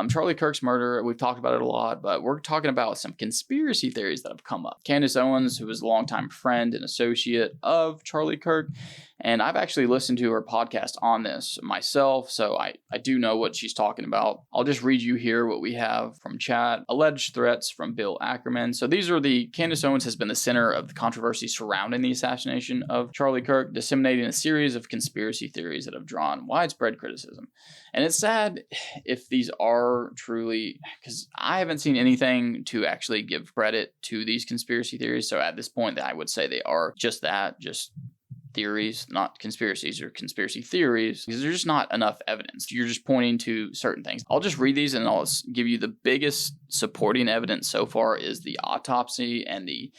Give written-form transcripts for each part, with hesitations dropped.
Charlie Kirk's murder, we've talked about it a lot, but we're talking about some conspiracy theories that have come up. Candace Owens, who was a longtime friend and associate of Charlie Kirk, and I've actually listened to her podcast on this myself, so I do know what she's talking about. I'll just read you here what we have from chat. Alleged threats from Bill Ackman. So these are Candace Owens has been the center of the controversy surrounding the assassination of Charlie Kirk, disseminating a series of conspiracy theories that have drawn widespread criticism. And it's sad if these are truly, because I haven't seen anything to actually give credit to these conspiracy theories. So at this point, I would say they are just that, just theories, not conspiracies or conspiracy theories, because there's just not enough evidence. You're just pointing to certain things. I'll just read these and I'll give you the biggest supporting evidence so far is the autopsy and the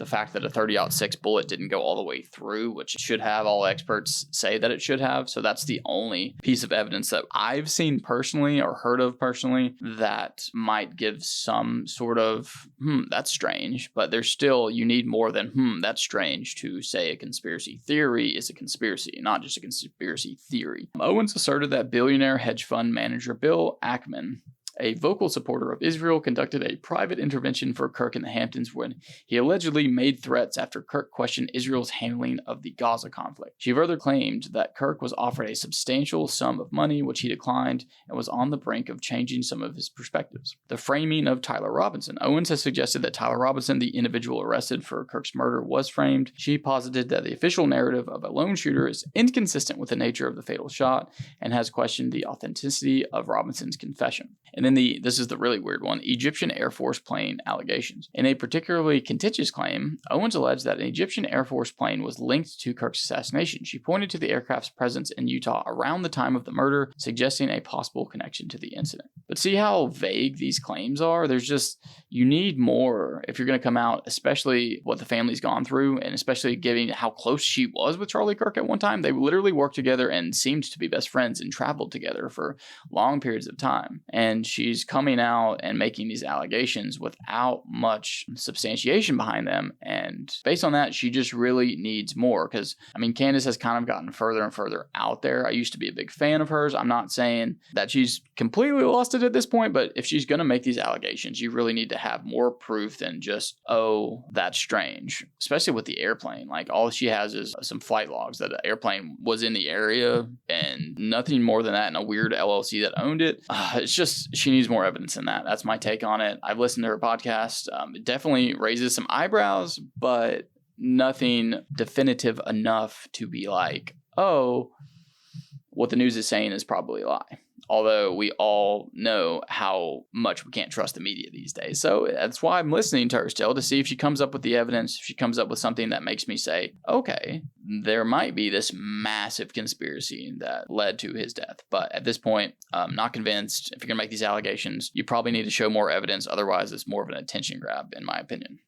fact that a 30-06 bullet didn't go all the way through, which it should have. All experts say that it should have. So that's the only piece of evidence that I've seen personally or heard of personally that might give some sort of, that's strange. But there's still, you need more than, that's strange to say a conspiracy theory is a conspiracy, not just a conspiracy theory. Owens asserted that billionaire hedge fund manager Bill Ackman, a vocal supporter of Israel, conducted a private intervention for Kirk in the Hamptons when he allegedly made threats after Kirk questioned Israel's handling of the Gaza conflict. She further claimed that Kirk was offered a substantial sum of money, which he declined, and was on the brink of changing some of his perspectives. The framing of Tyler Robinson. Owens has suggested that Tyler Robinson, the individual arrested for Kirk's murder, was framed. She posited that the official narrative of a lone shooter is inconsistent with the nature of the fatal shot and has questioned the authenticity of Robinson's confession. And then this is the really weird one, Egyptian Air Force plane allegations. In a particularly contentious claim, Owens alleged that an Egyptian Air Force plane was linked to Kirk's assassination. She pointed to the aircraft's presence in Utah around the time of the murder, suggesting a possible connection to the incident. But see how vague these claims are? There's just, you need more if you're going to come out, especially what the family's gone through, and especially given how close she was with Charlie Kirk at one time. They literally worked together and seemed to be best friends and traveled together for long periods of time. And she's coming out and making these allegations without much substantiation behind them. And based on that, she just really needs more. Because, I mean, Candace has kind of gotten further and further out there. I used to be a big fan of hers. I'm not saying that she's completely lost it at this point, but if she's going to make these allegations, you really need to have more proof than just, oh, that's strange. Especially with the airplane. Like, all she has is some flight logs that an airplane was in the area and nothing more than that, and a weird LLC that owned it. It's just, she needs more evidence than that. That's my take on it. I've listened to her podcast. It definitely raises some eyebrows, but nothing definitive enough to be like, oh, what the news is saying is probably a lie. Although we all know how much we can't trust the media these days. So that's why I'm listening to her still, to see if she comes up with the evidence, if she comes up with something that makes me say, okay, there might be this massive conspiracy that led to his death. But at this point, I'm not convinced. If you're going to make these allegations, you probably need to show more evidence. Otherwise, it's more of an attention grab, in my opinion.